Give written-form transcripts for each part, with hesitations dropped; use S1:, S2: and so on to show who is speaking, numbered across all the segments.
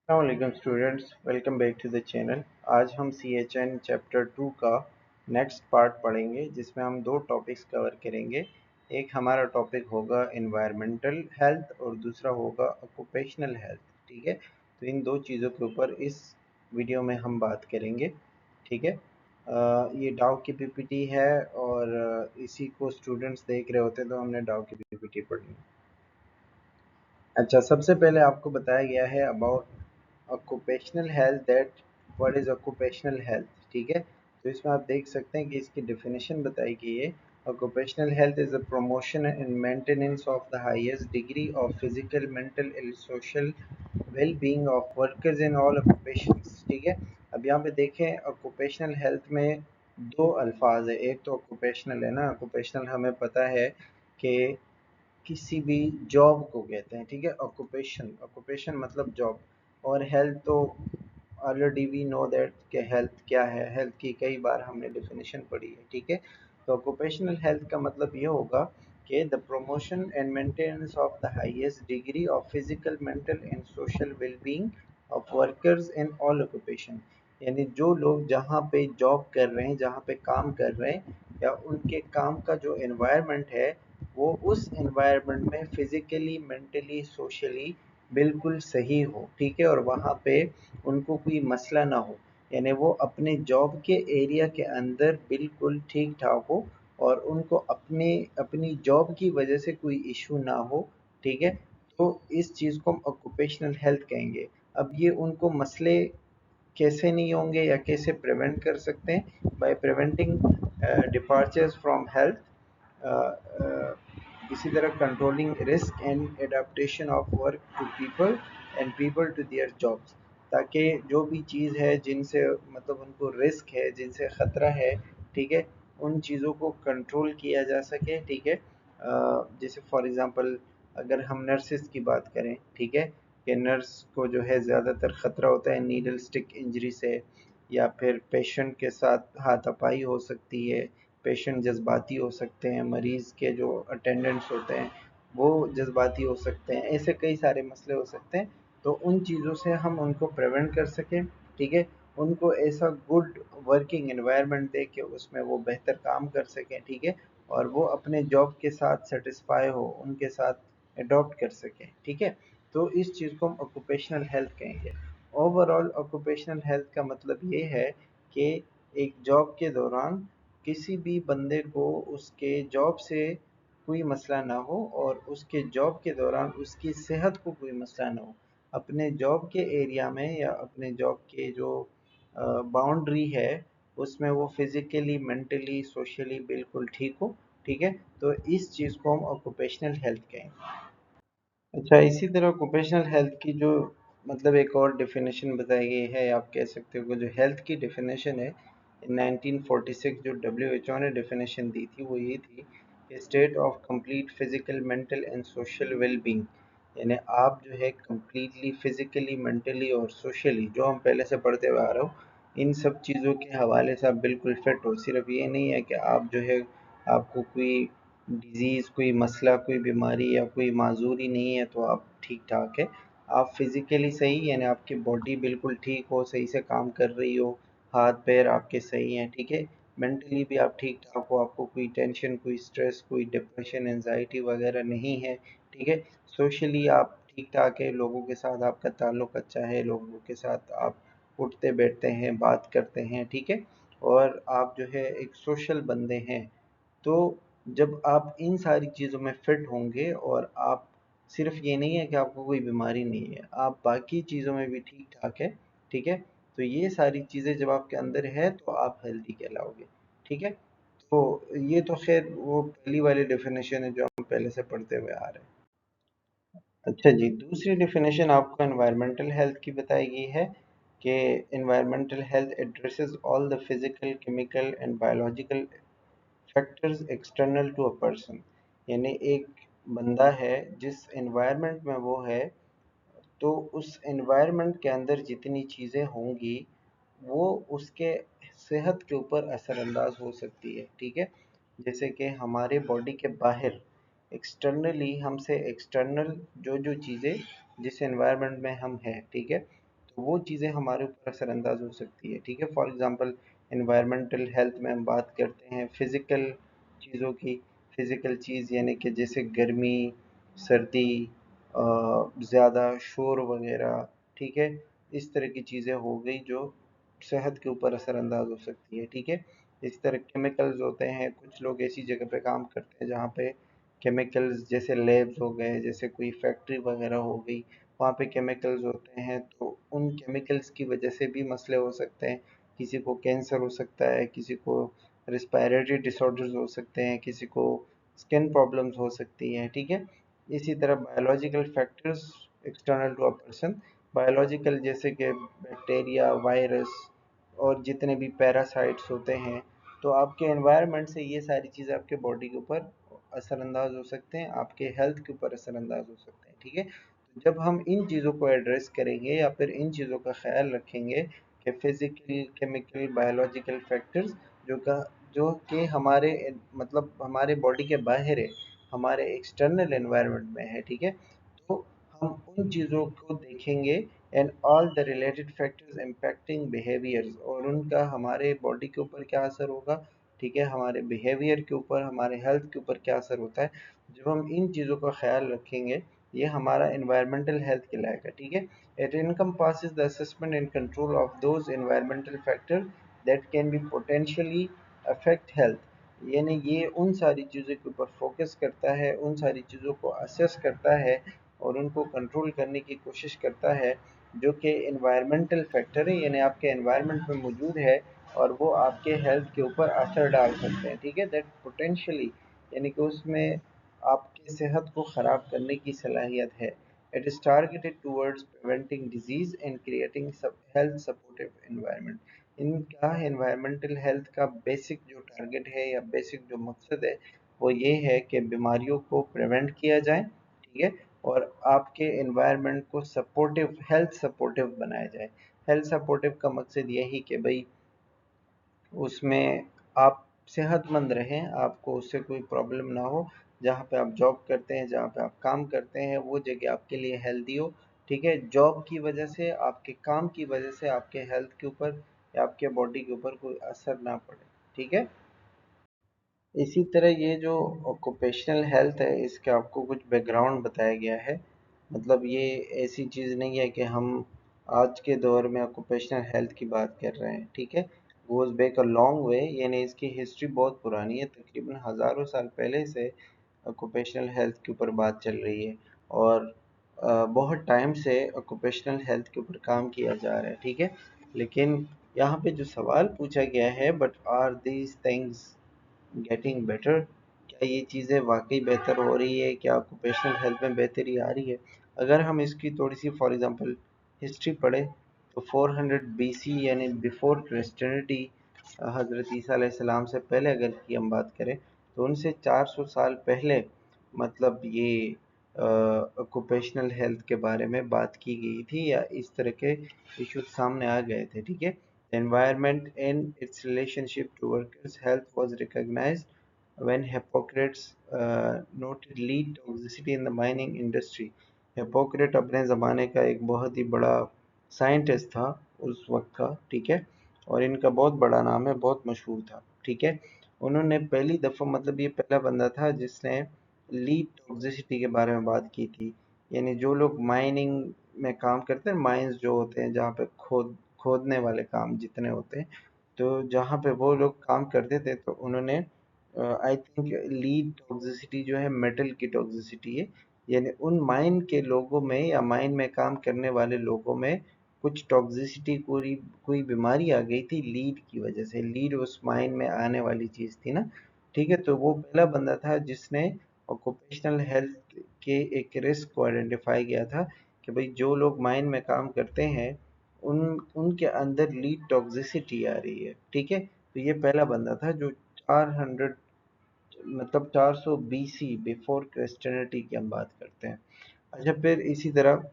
S1: अस्सलाम students, welcome back to the channel. आज हम CHN चैप्टर 2 का नेक्स्ट पार्ट पढ़ेंगे, जिसमें हम दो टॉपिक्स कवर करेंगे। एक हमारा टॉपिक होगा एनवायरमेंटल हेल्थ और दूसरा होगा ऑक्यूपेशनल हेल्थ। ठीक है, तो इन दो चीज़ों के ऊपर इस वीडियो में हम बात करेंगे। ठीक है, ये डाउ की PPT है और इसी को स्टूडेंट्स देख रहे होते हैं, तो हमने डाउ की PPT पढ़नी। अच्छा, सबसे पहले आपको बताया गया है about occupational health, that what is occupational health. ठीक है, तो इसमें आप देख सकते हैं कि इसकी डेफिनेशन बताई गई है। Occupational health is the promotion and maintenance of the highest degree of physical, mental and social well being of workers in all occupations. ठीक है, अब यहाँ पे देखें ऑक्यूपेशनल हेल्थ में दो अल्फाज है। एक तो ऑक्यूपेशनल है ना, ऑक्यूपेशनल हमें पता है कि किसी भी जॉब को कहते हैं। ठीक है, ऑक्यूपेशन, ऑक्यूपेशन मतलब जॉब। और हेल्थ तो ऑलरेडी वी नो दैट कि हेल्थ क्या है। हेल्थ की कई बार हमने डेफिनेशन पढ़ी है। ठीक है, तो ऑक्यूपेशनल हेल्थ का मतलब ये होगा कि the promotion and maintenance of the highest degree of physical, mental and social wellbeing of workers in all occupation. यानी जो लोग जहाँ पे जॉब कर रहे हैं, जहाँ पे काम कर रहे हैं, या उनके काम का जो एनवायरनमेंट है, वो उस एनवायरनमेंट में फिजिकली, मेंटली, सोशली बिल्कुल सही हो। ठीक है, और वहाँ पे उनको कोई मसला ना हो, यानी वो अपने जॉब के एरिया के अंदर बिल्कुल ठीक ठाक हो और उनको अपनी जॉब की वजह से कोई इशू ना हो। ठीक है, तो इस चीज़ को हम ऑक्यूपेशनल हेल्थ कहेंगे। अब ये उनको मसले कैसे नहीं होंगे या कैसे प्रिवेंट कर सकते हैं? By preventing departures from health, इसी तरह controlling risk and adaptation of work to people and people to their jobs. ताकि जो भी चीज़ है जिनसे मतलब उनको रिस्क है, जिनसे ख़तरा है, ठीक है, उन चीज़ों को कंट्रोल किया जा सके। ठीक है, जैसे फॉर एग्ज़ाम्पल अगर हम नर्सेस की बात करें, ठीक है, कि नर्स को जो है ज़्यादातर ख़तरा होता है नीडल स्टिक इंजरी से, या फिर पेशेंट के साथ हाथापाई हो सकती है, पेशेंट जज्बाती हो सकते हैं, मरीज़ के जो अटेंडेंट्स होते हैं वो जज्बाती हो सकते हैं, ऐसे कई सारे मसले हो सकते हैं। तो उन चीज़ों से हम उनको प्रिवेंट कर सकें। ठीक है, उनको ऐसा गुड वर्किंग एनवायरनमेंट दे के उसमें वो बेहतर काम कर सकें। ठीक है, और वो अपने जॉब के साथ सेटिस्फाई हो, उनके साथ अडॉप्ट कर सकें। ठीक है, तो इस चीज़ को हम ऑक्यूपेशनल हेल्थ कहेंगे। ओवरऑल ऑक्यूपेशनल हेल्थ का मतलब ये है कि एक जॉब के दौरान किसी भी बंदे को उसके जॉब से कोई मसला ना हो और उसके जॉब के दौरान उसकी सेहत को कोई मसला ना हो। अपने जॉब के एरिया में या अपने जॉब के जो बाउंड्री है उसमें वो फिज़िकली, मेंटली, सोशली बिल्कुल ठीक हो। ठीक है, तो इस चीज़ को हम ऑक्यूपेशनल हेल्थ कहेंगे। अच्छा, इसी तरह ऑक्यूपेशनल हेल्थ की जो मतलब एक और डेफिनेशन बताई गई है, आप कह सकते हो कि जो हेल्थ की डेफिनेशन है 1946 जो WHO ने डेफिनेशन दी थी वो ये थी कि state of complete physical, mental and social wellbeing. यानी आप जो है कंप्लीटली फिजिकली, मेंटली और सोशली, जो हम पहले से पढ़ते हुए आ रहे हो, इन सब चीज़ों के हवाले से आप बिल्कुल फिट हो। सिर्फ ये नहीं है कि आप जो है आपको कोई डिज़ीज़, कोई मसला, कोई बीमारी या कोई माजूरी नहीं है तो आप ठीक ठाक है। आप फिज़िकली सही, यानी आपकी बॉडी बिल्कुल ठीक हो, सही से काम कर रही हो, हाथ पैर आपके सही हैं। ठीक है, मेंटली भी आप ठीक ठाक हो, आपको कोई टेंशन, कोई स्ट्रेस, कोई डिप्रेशन, एनजाइटी वगैरह नहीं है। ठीक है, सोशली आप ठीक ठाक है, लोगों के साथ आपका ताल्लुक़ अच्छा है, लोगों के साथ आप उठते बैठते हैं, बात करते हैं। ठीक है, और आप जो है एक सोशल बंदे हैं। तो जब आप इन सारी चीज़ों में फिट होंगे और आप सिर्फ ये नहीं है कि आपको कोई बीमारी नहीं है, आप बाकी चीज़ों में भी ठीक ठाक है। ठीक है, तो ये सारी चीज़ें जब आपके अंदर है तो आप हेल्दी कहलाओगे। ठीक है, तो ये तो खैर वो पहली वाली डेफिनेशन है जो हम पहले से पढ़ते हुए आ रहे हैं। अच्छा जी, दूसरी डेफिनेशन आपको एनवायरमेंटल हेल्थ की बताई गई है कि environmental health addresses all the physical, chemical and biological factors external to a person. यानी एक बंदा है, जिस एनवायरनमेंट में वो है, तो उस एनवायरनमेंट के अंदर जितनी चीज़ें होंगी वो उसके सेहत के ऊपर असरअंदाज हो सकती है। ठीक है, जैसे कि हमारे बॉडी के बाहर एक्सटर्नली हमसे एक्सटर्नल जो जो चीज़ें जिस एनवायरनमेंट में हम हैं, ठीक है, तो वो चीज़ें हमारे ऊपर असरअंदाज हो सकती है। ठीक है, फॉर एग्जांपल एनवायरमेंटल हेल्थ में हम बात करते हैं फिज़िकल चीज़ों की। फिज़िकल चीज़ यानी कि जैसे गर्मी, सर्दी, ज़्यादा शोर वगैरह, ठीक है, इस तरह की चीज़ें हो गई जो सेहत के ऊपर असरअंदाज हो सकती है। ठीक है, इस तरह केमिकल्स होते हैं, कुछ लोग ऐसी जगह पे काम करते हैं जहाँ पे केमिकल्स, जैसे लैब्स हो गए, जैसे कोई फैक्ट्री वगैरह हो गई, वहाँ पे केमिकल्स होते हैं, तो उन केमिकल्स की वजह से भी मसले हो सकते हैं। किसी को कैंसर हो सकता है, किसी को रिस्पायरेटरी डिसऑर्डर्स हो सकते हैं, किसी को स्किन प्रॉब्लम्स हो सकती हैं। ठीक है, इसी तरह biological factors external to a person, biological जैसे कि बैक्टीरिया, वायरस और जितने भी पैरासाइट्स होते हैं, तो आपके एनवायरनमेंट से ये सारी चीज़ें आपके बॉडी के ऊपर असरअंदाज हो सकते हैं, आपके हेल्थ के ऊपर असरअंदाज हो सकते हैं। ठीक है, तो जब हम इन चीज़ों को एड्रेस करेंगे या फिर इन चीज़ों का ख्याल रखेंगे कि फिजिकल, केमिकल, बायोलॉजिकल फैक्टर्स जो का जो कि हमारे मतलब हमारे बॉडी के बाहर है, हमारे एक्सटर्नल एनवायरनमेंट में है। ठीक है, तो हम उन चीज़ों को देखेंगे and all the related factors impacting behaviours, और उनका हमारे बॉडी के ऊपर क्या असर होगा। ठीक है, हमारे बिहेवियर के ऊपर, हमारे हेल्थ के ऊपर क्या असर होता है। जब हम इन चीज़ों का ख्याल रखेंगे, ये हमारा एनवायरमेंटल हेल्थ कहलाएगा। ठीक है, it encompasses the assessment and control of those environmental factors that can be potentially affect health, यानी ये उन सारी चीज़ों के ऊपर फोकस करता है, उन सारी चीज़ों को असेस करता है और उनको कंट्रोल करने की कोशिश करता है जो कि एनवायरमेंटल फैक्टर है, यानी आपके एनवायरनमेंट में मौजूद है और वो आपके हेल्थ के ऊपर असर डाल सकते हैं। ठीक है, दैट पोटेंशियली, यानी कि उसमें आपकी सेहत को ख़राब करने की सलाहियत है। It is targeted towards preventing disease and creating सब हेल्थ सपोर्टिव एनवायरनमेंट। इनका एनवायरमेंटल हेल्थ का बेसिक जो टारगेट है या बेसिक जो मकसद है, वो ये है कि बीमारियों को प्रिवेंट किया जाए। ठीक है, और आपके एनवायरनमेंट को सपोर्टिव, हेल्थ सपोर्टिव बनाया जाए। हेल्थ सपोर्टिव का मकसद यही कि भाई उसमें आप सेहतमंद रहें, आपको उससे कोई प्रॉब्लम ना हो, जहाँ पे आप जॉब करते हैं, जहाँ पे आप काम करते हैं, वो जगह आपके लिए हेल्दी हो। ठीक है, जॉब की वजह से, आपके काम की वजह से आपके हेल्थ के ऊपर या आपके बॉडी के ऊपर कोई असर ना पड़े। ठीक है, इसी तरह ये जो ऑक्यूपेशनल हेल्थ है, इसका आपको कुछ बैकग्राउंड बताया गया है। मतलब ये ऐसी चीज़ नहीं है कि हम आज के दौर में ऑक्यूपेशनल हेल्थ की बात कर रहे हैं। ठीक है, goes back a long way, यानी इसकी हिस्ट्री बहुत पुरानी है, तकरीबन हज़ारों साल पहले से ऑक्यूपेशनल हेल्थ के ऊपर बात चल रही है। और बहुत टाइम से ऑक्यूपेशनल हेल्थ के ऊपर काम किया जा रहा है। ठीक है, लेकिन यहाँ पे जो सवाल पूछा गया है, but are these things getting better, क्या ये चीज़ें वाकई बेहतर हो रही है, क्या ऑक्यूपेशनल हेल्थ में बेहतरी आ रही है। अगर हम इसकी थोड़ी सी फॉर एग्जांपल हिस्ट्री पढ़ें, तो 400 बीसी यानी बिफोर क्रिश्चियनिटी, हज़रत ईसा अलैहिस्सलाम से पहले अगर की हम बात करें, तो उनसे 400 साल पहले मतलब ये ऑक्यूपेशनल हेल्थ के बारे में बात की गई थी या इस तरह के इश्यूज सामने आ गए थे। ठीक है, environment and its relationship to workers' health was recognized when Hippocrates noted lead toxicity in the mining industry. Hypocrite अपने ज़माने का एक बहुत ही बड़ा साइंटिस्ट था उस वक्त का। ठीक है, और इनका बहुत बड़ा नाम है, बहुत मशहूर था। ठीक है, उन्होंने पहली दफ़ा, मतलब ये पहला बंदा था जिसने लीड टॉक्सिसिटी के बारे में बात की थी। यानी जो लोग माइनिंग में काम करते हैं, माइंस जो होते हैं जहाँ पे खोदने वाले काम जितने होते हैं, तो जहाँ पे वो लोग काम करते थे, तो उन्होंने आई थिंक लीड टॉक्सिसिटी जो है मेटल की टॉक्सिसिटी है, यानी उन माइन के लोगों में या माइन में काम करने वाले लोगों में कुछ टॉक्सिसिटी, कोई कोई बीमारी आ गई थी लीड की वजह से। लीड उस माइन में आने वाली चीज़ थी ना। ठीक है, तो वो पहला बंदा था जिसने ऑक्यूपेशनल हेल्थ के एक रिस्क को आइडेंटिफाई किया था कि भाई जो लोग माइन में काम करते हैं, उन उनके अंदर लीड टॉक्सिसिटी आ रही है। ठीक है, तो ये पहला बंदा था जो 400, मतलब 400 बीसी बिफोर क्रिश्चियनिटी की हम बात करते हैं। अच्छा, फिर इसी तरह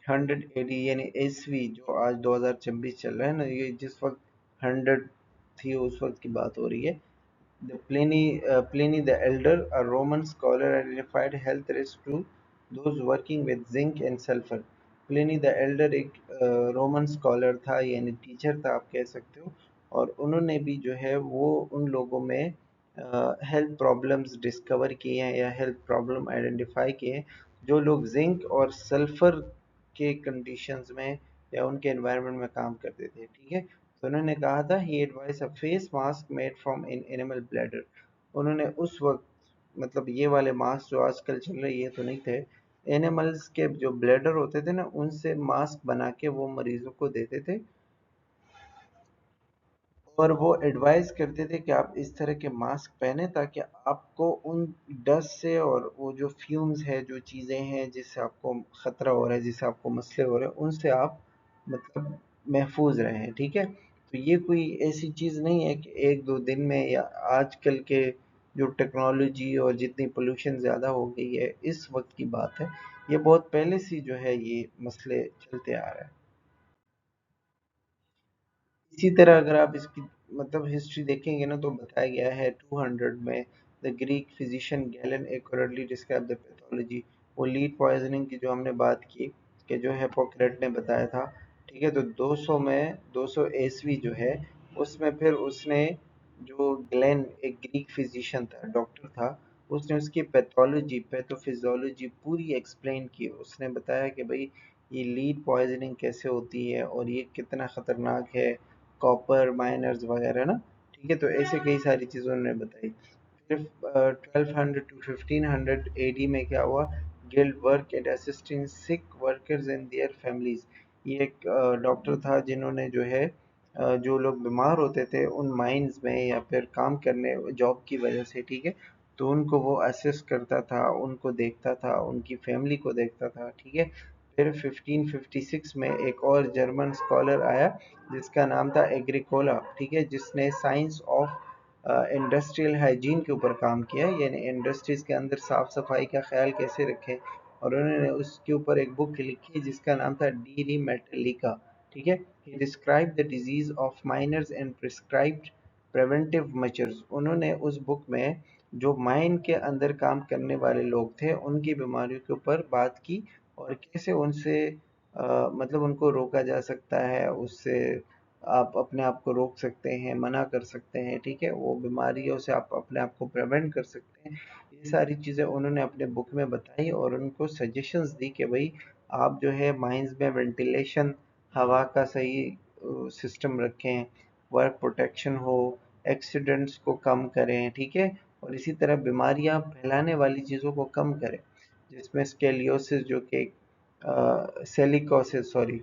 S1: 180 यानी ईस्वी, जो आज 2026 चल रहा है ना, ये जिस वक्त 100 थी उस वक्त की बात हो रही है। Pliny the Elder, a Roman scholar, identified health risks to those working with zinc and sulfur. Pliny the Elder एक रोमन स्कॉलर था, यानी टीचर था आप कह सकते हो। और उन्होंने भी जो है वो उन लोगों में हेल्थ प्रॉब्लम्स डिस्कवर किए हैं या हेल्थ प्रॉब्लम आइडेंटिफाई किए हैं जो लोग जिंक और सल्फर के कंडीशंस में या उनके एनवायरनमेंट में काम करते थे, ठीक है। तो उन्होंने कहा था he advise a face mask made from an animal bladder. उन्होंने उस वक्त, मतलब ये वाले मास्क जो आजकल चल रहे ये तो नहीं थे, एनिमल्स के जो ब्लैडर होते थे ना उनसे मास्क बना के वो मरीजों को देते थे। और वो एडवाइस करते थे कि आप इस तरह के मास्क पहने ताकि आपको उन डस्ट से और वो जो फ्यूम्स है, जो चीज़ें हैं जिससे आपको ख़तरा हो रहा है, जिससे आपको मसले हो रहे हैं, उनसे आप मतलब महफूज रहें, ठीक है। तो ये कोई ऐसी चीज़ नहीं है कि एक दो दिन में, या आजकल के जो टेक्नोलॉजी और जितनी पोल्यूशन ज़्यादा हो गई है इस वक्त की बात है। ये बहुत पहले से जो है ये मसले चलते आ रहे हैं। इसी तरह अगर आप इसकी मतलब हिस्ट्री देखेंगे ना तो बताया गया है 200 में the Greek physician gallon accurately describe the pathology. वो लीड पॉइजनिंग की जो हमने बात की कि जो हिपोक्रेट ने बताया था, ठीक है। तो 200 में 200 ईस्वी जो है उसमें फिर उसने, जो ग्लेन एक ग्रीक फिजिशियन था, डॉक्टर था, उसने उसकी पैथोलॉजी पैथोफिजियोलॉजी पूरी एक्सप्लेन की। उसने बताया कि भाई ये लीड पॉइजनिंग कैसे होती है और ये कितना ख़तरनाक है, कॉपर माइनर्स वगैरह ना, ठीक है। तो ऐसे कई सारी चीज़ें उन्होंने बताई। फिर 1200 टू 1500 एडी में क्या हुआ, guild work at assisting sick workers and their families. ये एक डॉक्टर था जिन्होंने जो है जो लोग बीमार होते थे उन माइंस में या फिर काम करने जॉब की वजह से, ठीक है, तो उनको वो असिस्ट करता था, उनको देखता था, उनकी फैमिली को देखता था, ठीक है। फिर 1556 में एक और जर्मन स्कॉलर आया जिसका नाम था एग्रीकोला, ठीक है, जिसने साइंस ऑफ इंडस्ट्रियल हाइजीन के ऊपर काम किया, यानी इंडस्ट्रीज के अंदर साफ सफाई का ख्याल कैसे रखें। और उन्होंने उसके ऊपर एक बुक लिखी जिसका नाम था डी मेटेलिका, ठीक है। He describe the disease of miners and prescribed preventive measures. उन्होंने उस बुक में जो माइन के अंदर काम करने वाले लोग थे उनकी बीमारियों के ऊपर बात की और कैसे उनसे मतलब उनको रोका जा सकता है, उससे आप अपने आप को रोक सकते हैं, मना कर सकते हैं, ठीक है, वो बीमारियों से आप अपने आप को प्रिवेंट कर सकते हैं। ये सारी चीज़ें उन्होंने अपने बुक में बताई और उनको सजेशंस दी कि भाई आप जो है माइंस में वेंटिलेशन, हवा का सही सिस्टम रखें, वर्क प्रोटेक्शन हो, एक्सीडेंट्स को कम करें, ठीक है। और इसी तरह बीमारियां फैलाने वाली चीज़ों को कम करें, जिसमें स्केलियोसिस जो कि सेलिकोसिस सॉरी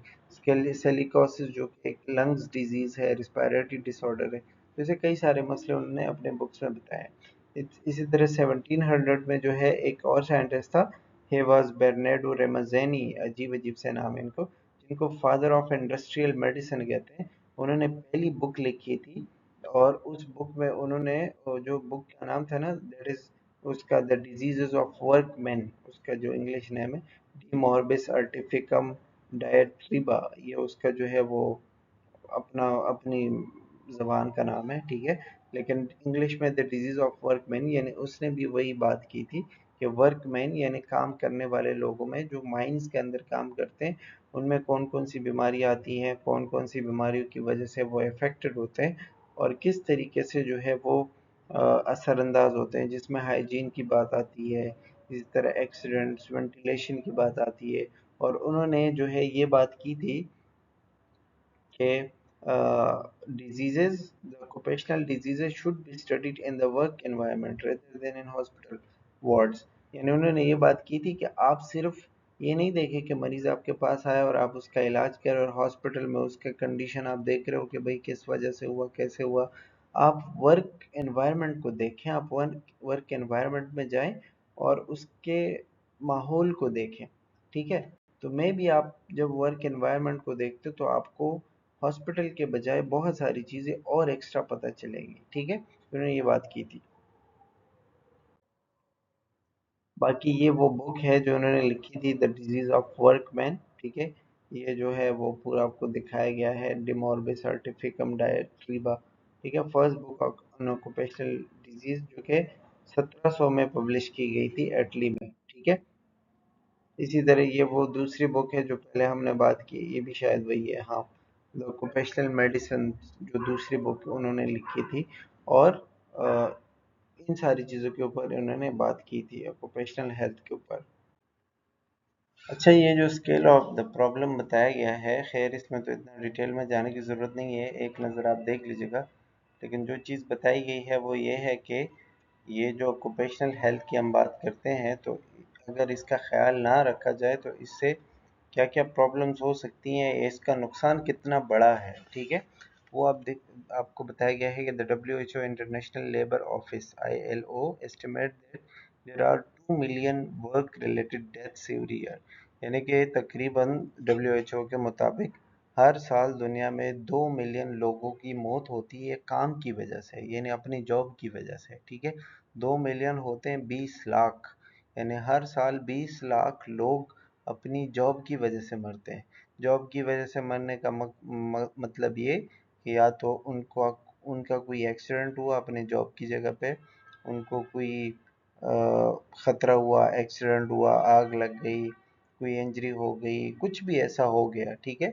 S1: सेलिकोसिस जो कि एक लंग्स डिजीज़ है, रिस्पायरेटरी डिसऑर्डर है। तो ऐसे कई सारे मसले उन्होंने अपने बुक्स में बताए हैं। इसी तरह 1700 में जो है एक और साइंटिस्ट था, ही वाज बेर्नार्डो रेमाज़ेनी, अजीब अजीब से नाम है इनको, जिनको फादर ऑफ इंडस्ट्रियल मेडिसिन कहते हैं। उन्होंने पहली बुक लिखी थी और उस बुक में उन्होंने जो बुक का नाम था ना दैट इज उसका the diseases of work man, उसका जो इंग्लिश नेम है डी मॉर्बिस आर्टिफिकम डायट्रिबा, ये उसका जो है वो अपना अपनी ज़बान का नाम है, ठीक है। लेकिन इंग्लिश में द डिजीज़ ऑफ वर्कमैन, यानी उसने भी वही बात की थी कि वर्कमैन यानी काम करने वाले लोगों में जो माइंस के अंदर काम करते हैं उनमें कौन कौन सी बीमारियां आती हैं, कौन कौन सी बीमारियों की वजह से वो अफेक्टेड होते हैं और किस तरीके से जो है वो असरअंदाज होते हैं, जिसमें हाइजीन की बात आती है, इसी तरह एक्सीडेंट्स, वेंटिलेशन की बात आती है। और उन्होंने जो है ये बात की थी कि diseases, the occupational diseases should be studied in the work environment rather than in hospital wards। यानी उन्होंने ये बात की थी कि आप सिर्फ ये नहीं देखें कि मरीज आपके पास आया और आप उसका इलाज करें और हॉस्पिटल में उसका कंडीशन आप देख रहे हो कि भाई किस वजह से हुआ, कैसे हुआ। आप वर्क एनवायरनमेंट को देखें, आप वर्क एनवायरनमेंट में जाएं और उसके माहौल को देखें, ठीक है। तो मे भी आप जब वर्क एनवायरनमेंट को देखते हो तो आपको हॉस्पिटल के बजाय बहुत सारी चीज़ें और एक्स्ट्रा पता चलेंगी, ठीक है। उन्होंने ये बात की थी। बाकी ये वो बुक है जो उन्होंने लिखी थी द डिजीज ऑफ वर्कमैन, ठीक है। ये जो है वो पूरा आपको दिखाया गया है डिमोर्बे सर्टिफिकम डायट्रीबा, ठीक है, first book on occupational disease जो कि 1700 में पब्लिश की गई थी एटली में, ठीक है। इसी तरह ये वो दूसरी बुक है जो पहले हमने बात की, ये भी शायद वही है, हाँ, द ऑक्यूपेशनल मेडिसिन, जो दूसरी बुक उन्होंने लिखी थी। और अ, इन सारी चीज़ों के ऊपर उन्होंने बात की थी, ऑक्यूपेशनल हेल्थ के ऊपर। अच्छा, ये जो स्केल ऑफ द प्रॉब्लम बताया गया है, खैर इसमें तो इतना डिटेल में जाने की ज़रूरत नहीं है, एक नज़र आप देख लीजिएगा। लेकिन जो चीज़ बताई गई है वो ये है कि ये जो ऑक्यूपेशनल हेल्थ की हम बात करते हैं, तो अगर इसका ख्याल ना रखा जाए तो इससे क्या क्या प्रॉब्लम्स हो सकती हैं, इसका नुकसान कितना बड़ा है, ठीक है। वो आप देख, आपको बताया गया है कि the WHO International Labour Office ILO estimate that there are 2 million work related deaths every year. यानी कि तकरीबन WHO के मुताबिक हर साल दुनिया में 2 मिलियन लोगों की मौत होती है काम की वजह से, यानी अपनी जॉब की वजह से, ठीक है। 2 मिलियन होते हैं 20 लाख, यानी हर साल 20 लाख लोग अपनी जॉब की वजह से मरते हैं। जॉब की वजह से मरने का मतलब ये कि या तो उनको उनका कोई एक्सीडेंट हुआ अपने जॉब की जगह पे, उनको कोई ख़तरा हुआ, एक्सीडेंट हुआ, आग लग गई, कोई इंजरी हो गई, कुछ भी ऐसा हो गया, ठीक है।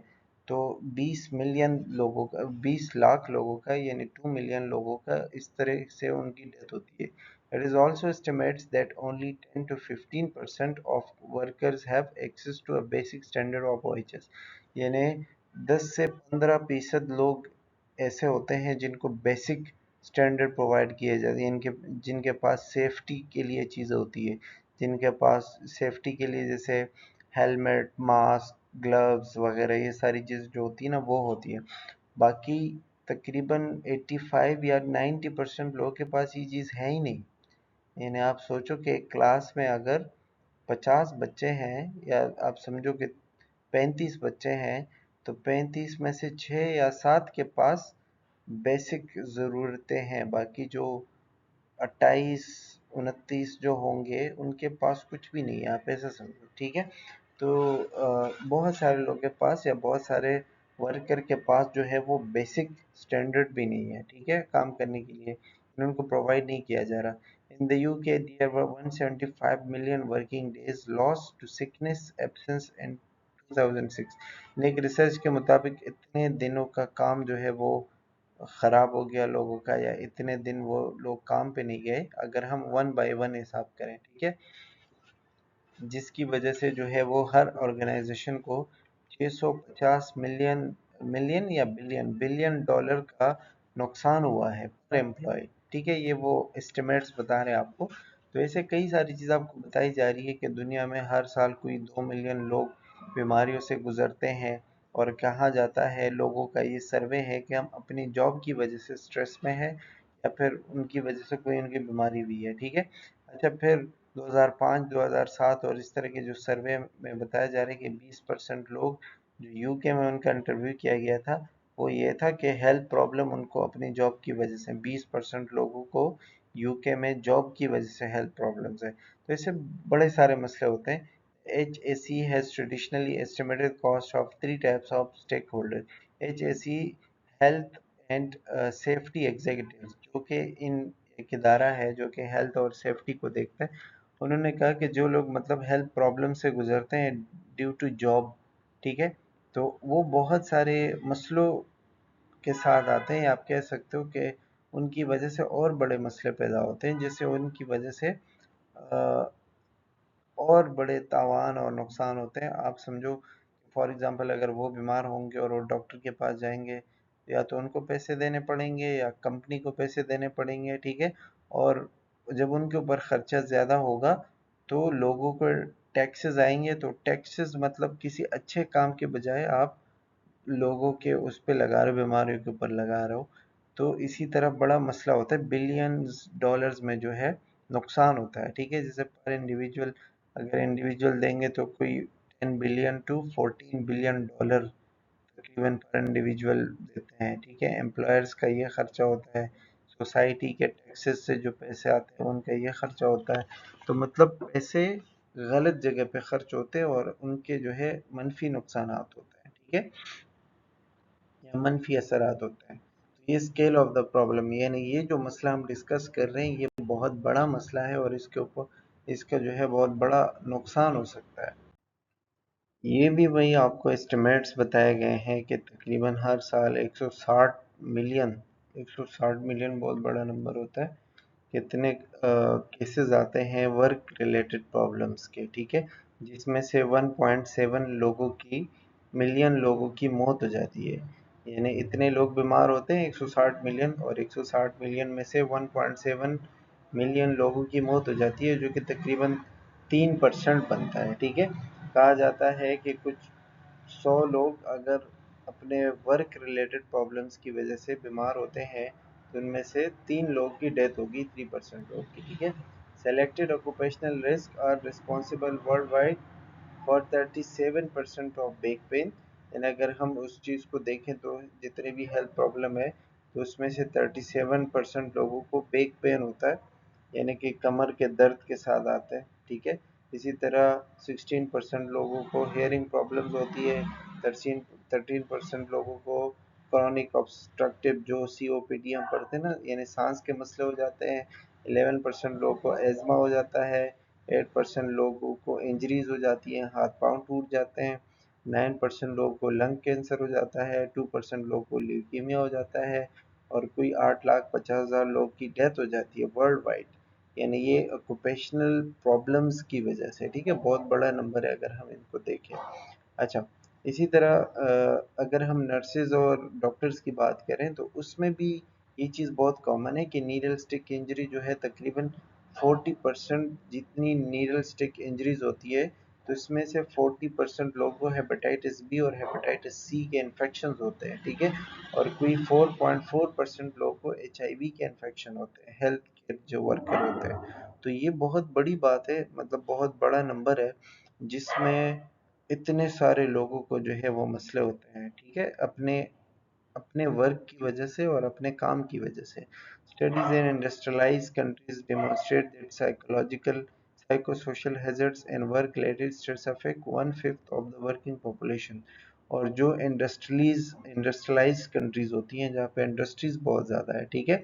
S1: तो 20 मिलियन लोगों का, 20 लाख लोगों का, यानी 2 मिलियन लोगों का इस तरह से उनकी डेथ होती है। It is also estimates that only 10 to 15% of workers have access to a basic standard of wages। यानी 10 से 15% लोग ऐसे होते हैं जिनको बेसिक स्टैंडर्ड प्रोवाइड किए जाते हैं, इनके जिनके पास सेफ्टी के लिए चीज़ें होती है, जिनके पास सेफ्टी के लिए जैसे हेलमेट, मास्क, ग्लव्स वगैरह, ये सारी चीज़ जो होती है ना वो होती है। बाकी तकरीबन 85 या 90% लोगों के पास ये चीज़ है ही नहीं। यानी आप सोचो कि एक क्लास में अगर 50 बच्चे हैं, या आप समझो कि 35 बच्चे हैं, तो 35 में से 6 या 7 के पास बेसिक ज़रूरतें हैं, बाकी जो 28 29 जो होंगे उनके पास कुछ भी नहीं है, आप ऐसा समझो, ठीक है। तो बहुत सारे लोगों के पास, या बहुत सारे वर्कर के पास जो है वो बेसिक स्टैंडर्ड भी नहीं है, ठीक है, काम करने के लिए उनको प्रोवाइड नहीं किया जा रहा। In the UK there were 175 million working days lost to sickness absence in 2006। एक रिसर्च के मुताबिक इतने दिनों का काम जो है वो ख़राब हो गया लोगों का, या इतने दिन वो लोग काम पे नहीं गए, अगर हम वन बाय वन हिसाब करें, ठीक है, जिसकी वजह से जो है वो हर ऑर्गेनाइजेशन को 650 मिलियन मिलियन या बिलियन बिलियन डॉलर का नुकसान हुआ है पर एम्प्लॉय, ठीक है। ये वो एस्टिमेट्स बता रहे हैं आपको। तो ऐसे कई सारी चीज़ आपको बताई जा रही है कि दुनिया में हर साल कोई 2 मिलियन लोग बीमारियों से गुजरते हैं। और कहा जाता है, लोगों का ये सर्वे है कि हम अपनी जॉब की वजह से स्ट्रेस में हैं, या फिर उनकी वजह से कोई उनकी बीमारी हुई है, ठीक है। अच्छा, फिर 2005, 2007 और इस तरह के जो सर्वे में बताया जा रहा है कि 20% लोग जो यूके में उनका इंटरव्यू किया गया था, वो ये था कि हेल्थ प्रॉब्लम उनको अपनी जॉब की वजह से, 20% लोगों को यूके में जॉब की वजह से हेल्थ प्रॉब्लम्स है। तो ऐसे बड़े सारे मसले होते हैं। HAC has traditionally estimated cost of three types of stakeholders। HAC health and safety executive, जो कि इन एक इदारा है जो कि हेल्थ और सेफ्टी को देखता है। उन्होंने कहा कि जो लोग मतलब हेल्थ प्रॉब्लम से गुजरते हैं ड्यू टू जॉब, ठीक है, तो वो बहुत सारे मसलों के साथ आते हैं, आप कह सकते हो कि उनकी वजह से और बड़े मसले पैदा होते हैं, जिससे उनकी वजह से और बड़े तावान और नुकसान होते हैं। आप समझो, फॉर एग्जांपल अगर वो बीमार होंगे और वो डॉक्टर के पास जाएंगे, या तो उनको पैसे देने पड़ेंगे या कंपनी को पैसे देने पड़ेंगे, ठीक है। और जब उनके ऊपर खर्चा ज़्यादा होगा तो लोगों को टैक्सेस आएंगे, तो टैक्सेस मतलब किसी अच्छे काम के बजाय आप लोगों के उस पे लगा रहे हो, बीमारियों के ऊपर लगा रहे हो। तो इसी तरह बड़ा मसला होता है, बिलियंस डॉलर्स में जो है नुकसान होता है, ठीक है। जैसे पर इंडिविजुअल, अगर इंडिविजुअल देंगे तो कोई 10 बिलियन टू 14 बिलियन डॉलर तकरीबन पर इंडिविजुअल देते हैं, ठीक है। एम्प्लॉयर्स का ये खर्चा होता है, सोसाइटी के टैक्सेस से जो पैसे आते हैं उनका ये खर्चा होता है। तो मतलब पैसे गलत जगह पे खर्च होते हैं और उनके जो है मनफी नुकसानात होते हैं, ठीक है, या मनफी असरात होते हैं। तो ये स्केल ऑफ द प्रॉब्लम, यानी ये जो मसला हम डिस्कस कर रहे हैं ये बहुत बड़ा मसला है, और इसके ऊपर इसका जो है बहुत बड़ा नुकसान हो सकता है। ये भी वही आपको एस्टिमेट्स बताए गए हैं कि तकरीबन हर साल 160 मिलियन, 160 मिलियन बहुत बड़ा नंबर होता है, कितने केसेस आते हैं वर्क रिलेटेड प्रॉब्लम्स के, ठीक है, जिसमें से 1.7 लोगों की, मिलियन लोगों की मौत हो जाती है। यानी इतने लोग बीमार होते हैं 160 मिलियन, और 160 मिलियन में से 1.7 मिलियन लोगों की मौत हो जाती है, जो कि तकरीबन 3% बनता है, ठीक है। कहा जाता है कि कुछ 100 लोग अगर अपने वर्क रिलेटेड प्रॉब्लम्स की वजह से बीमार होते हैं, तो उनमें से 3 लोग की डेथ होगी, 3% लोग की, ठीक है। Selected occupational risk are responsible world wide for 37% of back pain. यानी अगर हम उस चीज़ को देखें तो जितने भी हेल्थ प्रॉब्लम है, तो उसमें से 37% लोगों को बैक पेन होता है, यानी कि कमर के दर्द के साथ आता है, ठीक है। इसी तरह 16% लोगों को हेयरिंग प्रॉब्लम्स होती है, 13% लोगों को क्रॉनिक ऑब्स्ट्रक्टिव जो COPD हम पढ़ते हैं ना, यानी सांस के मसले हो जाते हैं, 11% लोगों को एज़मा हो जाता है, 8% लोगों को इंजरीज हो जाती हैं, हाथ पांव टूट जाते हैं, 9% लोगों को लंग कैंसर हो जाता है, 2% लोगों को ल्यूकीमिया हो जाता है, और कोई 8,50,000 लोग की डेथ हो जाती है वर्ल्ड वाइड, यानी ये ऑक्यूपेशनल प्रॉब्लम्स की वजह से, ठीक है। बहुत बड़ा नंबर है अगर हम इनको देखें। अच्छा, इसी तरह अगर हम नर्सेज और डॉक्टर्स की बात करें तो उसमें भी ये चीज़ बहुत कॉमन है कि नीडल स्टिक इंजरी जो है तकरीबन 40% जितनी नीडल स्टिक इंजरीज होती है, तो इसमें से 40% लोगों को हेपेटाइटिस बी और हेपेटाइटिस सी के इन्फेक्शन होते हैं, ठीक है। और कोई 4.4% लोगों को HIV के इन्फेक्शन होते हैं, हेल्थ के जो वर्कर होते हैं। तो ये बहुत बड़ी बात है, मतलब बहुत बड़ा नंबर है, जिसमें इतने सारे लोगों को जो है वो मसले होते हैं, ठीक है, अपने अपने वर्क की वजह से और अपने काम की वजह से। Studies in industrialised countries demonstrate that psychological psychosocial hazards and work related stress affect 1/5 of the working population. और जो इंडस्ट्रियलाइज्ड कंट्रीज होती हैं जहाँ पे इंडस्ट्रीज बहुत ज़्यादा है, ठीक है,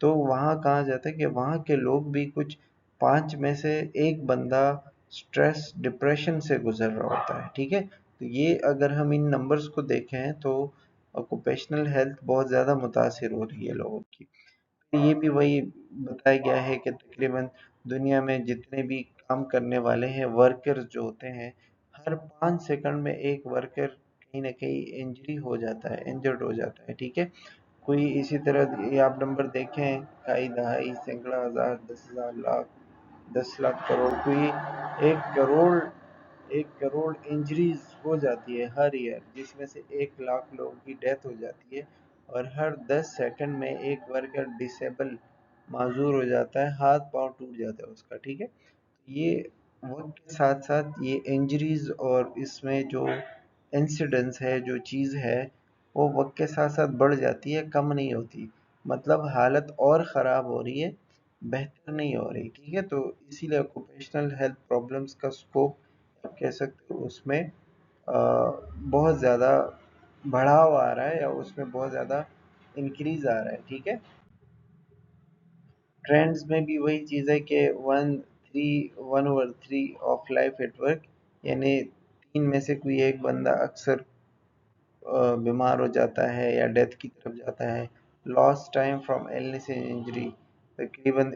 S1: तो वहाँ कहा जाता है कि वहाँ के लोग भी कुछ 5 में से एक बंदा स्ट्रेस डिप्रेशन से गुजर रहा होता है, ठीक है। तो ये अगर हम इन नंबर्स को देखें तो ऑक्यूपेशनल हेल्थ बहुत ज़्यादा मुतासिर हो रही है लोगों की। ये भी वही बताया गया है कि तकरीबन दुनिया में जितने भी काम करने वाले हैं वर्कर्स जो होते हैं, हर 5 सेकंड में एक वर्कर कहीं ना कहीं इंजरी हो जाता है, इंजर्ड हो जाता है, ठीक है। कोई इसी तरह ये आप नंबर देखें, ढाई दहाई सैकड़ा हज़ार 10,000 लाख 10 लाख करोड़, कोई 1 करोड़, 1 करोड़ इंजरीज हो जाती है हर ईयर, जिसमें से 1 लाख लोगों की डेथ हो जाती है, और हर 10 सेकंड में एक वर्कर डिसेबल, माजूर हो जाता है, हाथ पांव टूट जाता है उसका, ठीक है। ये वक्त के साथ साथ ये इंजरीज और इसमें जो इंसिडेंस है, जो चीज़ है, वो वक्त के साथ साथ बढ़ जाती है, कम नहीं होती। मतलब हालत और ख़राब हो रही है, बेहतर नहीं हो रही, ठीक है। तो इसीलिए ऑक्यूपेशनल हेल्थ प्रॉब्लम्स का स्कोप आप कह सकते हो उसमें बहुत ज़्यादा बढ़ाव आ रहा है, या उसमें बहुत ज़्यादा इंक्रीज आ रहा है, ठीक है। ट्रेंड्स में भी वही चीज़ है कि 1/3 ऑफ लाइफ एट वर्क, यानी 3 में से कोई एक बंदा अक्सर बीमार हो जाता है या डेथ की तरफ जाता है। Lost time from illness and injury, तकरीबन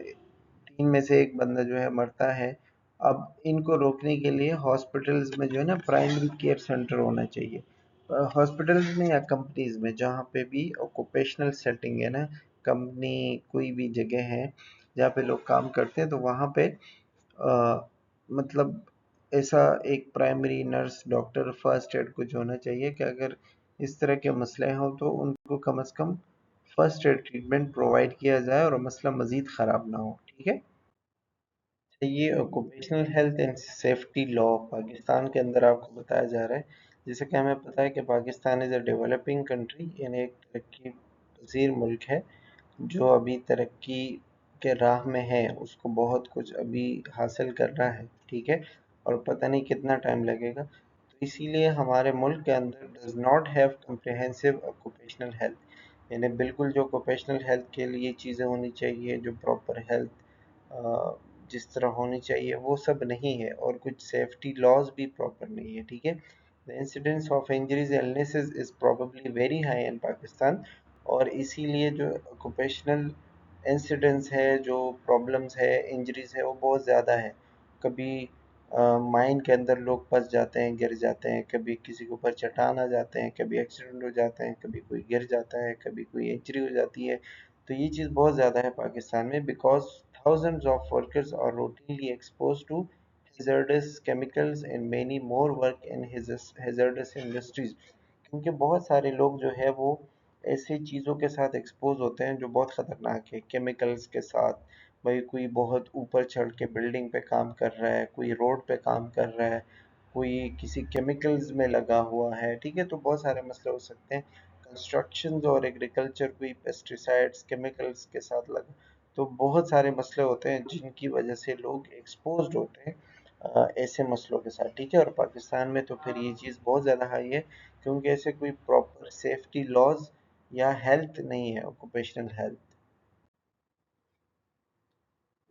S1: 3 में से 1 बंदा जो है मरता है। अब इनको रोकने के लिए हॉस्पिटल्स में जो है ना प्राइमरी केयर सेंटर होना चाहिए, हॉस्पिटल्स में या कंपनीज में, जहाँ पे भी ऑक्यूपेशनल सेटिंग है ना, कंपनी कोई भी जगह है जहाँ पे लोग काम करते हैं, तो वहाँ पे मतलब ऐसा एक primary nurse doctor first aid कुछ होना चाहिए कि अगर इस तरह के मसले हों तो उनको कम से come first aid treatment provide किया जाए और मसला मज़ीद ख़राब ना हो, ठीक है। ये occupational health and safety law Pakistan के अंदर आपको बताया जा रहा है। जैसे कि हमें पता है कि Pakistan is a developing country, यानी एक तरक्की पज़ीर मुल्क है जो अभी तरक्की के राह में है, उसको बहुत कुछ अभी हासिल करना है, ठीक है, और पता नहीं कितना टाइम लगेगा। तो इसीलिए हमारे मुल्क के अंदर does not have comprehensive occupational health, यानी बिल्कुल जो ऑक्यूपेशनल हेल्थ के लिए चीज़ें होनी चाहिए, जो प्रॉपर हेल्थ जिस तरह होनी चाहिए वो सब नहीं है, और कुछ सेफ्टी लॉज भी प्रॉपर नहीं है, ठीक है। The incidence of injuries illnesses is probably very high in Pakistan, और इसीलिए जो ऑक्यूपेशनल इंसिडेंस है, जो प्रॉब्लम्स है, इंजरीज है, वो बहुत ज़्यादा है। कभी माइन के अंदर लोग फंस जाते हैं, गिर जाते हैं, कभी किसी के ऊपर चट्टान आ जाते हैं, कभी एक्सीडेंट हो जाते हैं, कभी कोई गिर जाता है, कभी कोई इंजरी हो जाती है। तो ये चीज़ बहुत ज़्यादा है पाकिस्तान में, because thousands of workers are routinely exposed to hazardous chemicals and many more work in hazardous industries, क्योंकि बहुत सारे लोग जो है वो ऐसी चीज़ों के साथ एक्सपोज होते हैं जो बहुत ख़तरनाक है, केमिकल्स के साथ। भाई कोई बहुत ऊपर चढ़ के बिल्डिंग पे काम कर रहा है, कोई रोड पे काम कर रहा है, कोई किसी केमिकल्स में लगा हुआ है, ठीक है, तो बहुत सारे मसले हो सकते हैं। कंस्ट्रक्शन और एग्रीकल्चर कोई पेस्टिसाइड्स केमिकल्स के साथ लगा, तो बहुत सारे मसले होते हैं जिनकी वजह से लोग एक्सपोज्ड होते हैं ऐसे मसलों के साथ, ठीक है। और पाकिस्तान में तो फिर ये चीज़ बहुत ज़्यादा हाई है, क्योंकि ऐसे कोई प्रॉपर सेफ्टी लॉज या हेल्थ नहीं है, ऑक्यूपेशनल हेल्थ।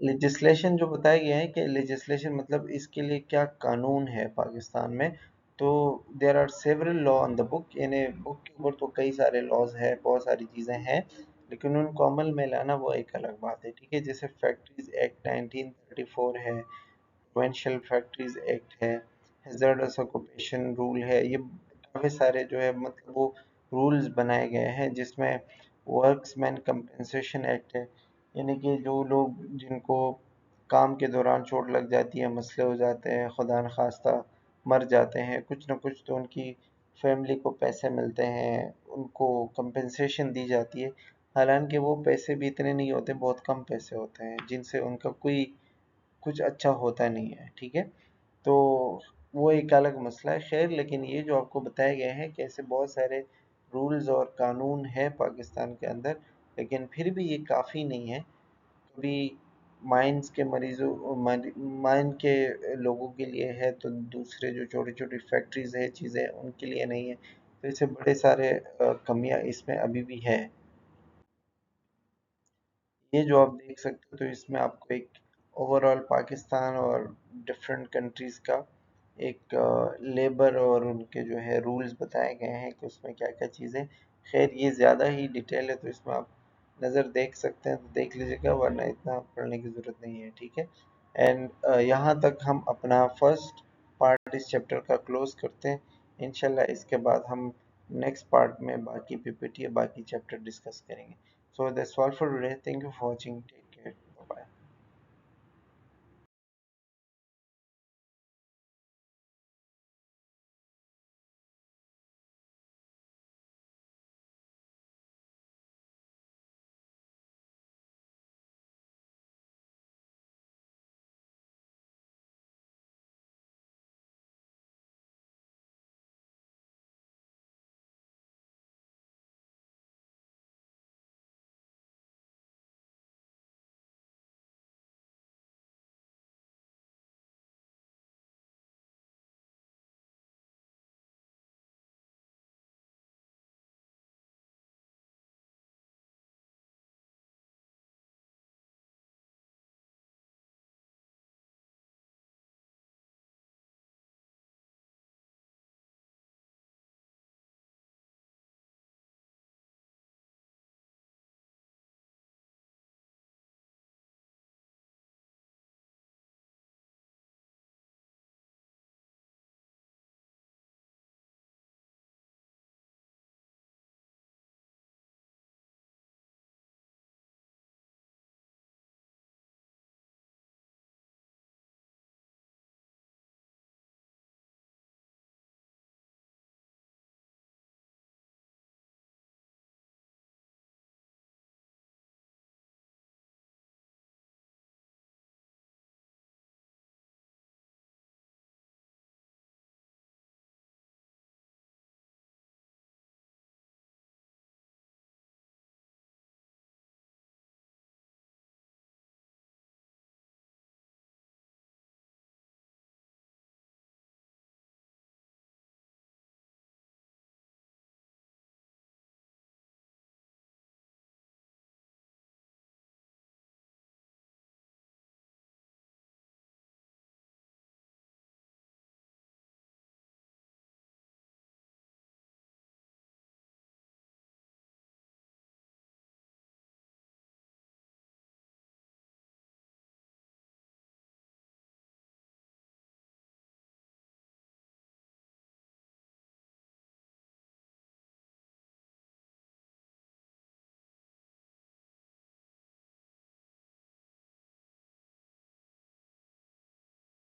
S1: लेजिस्लेशन जो बताया गया है कि लेजिस्लेशन मतलब इसके लिए क्या कानून है पाकिस्तान में, तो there are several law on the book, यानी बुक के ऊपर तो कई सारे लॉज हैं, बहुत सारी चीज़ें हैं, लेकिन उनको अमल में लाना वो एक अलग बात है, ठीक है। जैसे फैक्ट्रीज एक्ट 1934 है, प्रोविंशियल फैक्ट्रीज एक्ट है, हैजार्डस ऑक्यूपेशन रूल है, ये काफ़ी सारे जो है मतलब वो रूल्स बनाए गए हैं, जिसमें वर्क्समैन कंपनसेशन एक्ट है, यानी कि जो लोग जिनको काम के दौरान चोट लग जाती है, मसले हो जाते हैं, खुदा न खास्ता मर जाते हैं, कुछ ना कुछ तो उनकी फैमिली को पैसे मिलते हैं, उनको कंपनसेशन दी जाती है। हालांकि वो पैसे भी इतने नहीं होते, बहुत कम पैसे होते हैं, जिनसे उनका कोई कुछ अच्छा होता नहीं है, ठीक है। तो वो एक अलग मसला है, खैर। लेकिन ये जो आपको बताया गया है कि ऐसे बहुत सारे रूल्स और कानून है पाकिस्तान के अंदर, लेकिन फिर भी ये काफ़ी नहीं है। कभी माइंस के मरीजों माइन के लोगों के लिए है, तो दूसरे जो छोटी छोटी फैक्ट्रीज है, चीज़ें, उनके लिए नहीं है। तो इससे बड़े सारे कमियां इसमें अभी भी है। ये जो आप देख सकते हो, तो इसमें आपको एक ओवरऑल पाकिस्तान और डिफरेंट कंट्रीज़ का एक लेबर और उनके जो है रूल्स बताए गए हैं कि उसमें क्या क्या चीज़ें। खैर ये ज़्यादा ही डिटेल है, तो इसमें आप नज़र देख सकते हैं, तो देख लीजिएगा, वरना इतना पढ़ने की ज़रूरत नहीं है, ठीक है। एंड यहाँ तक हम अपना फर्स्ट पार्ट इस चैप्टर का क्लोज करते हैं। इंशाल्लाह इसके बाद हम नेक्स्ट पार्ट में बाकी पीपीटी बाकी चैप्टर डिस्कस करेंगे। So that's all for today. Thank you for watching.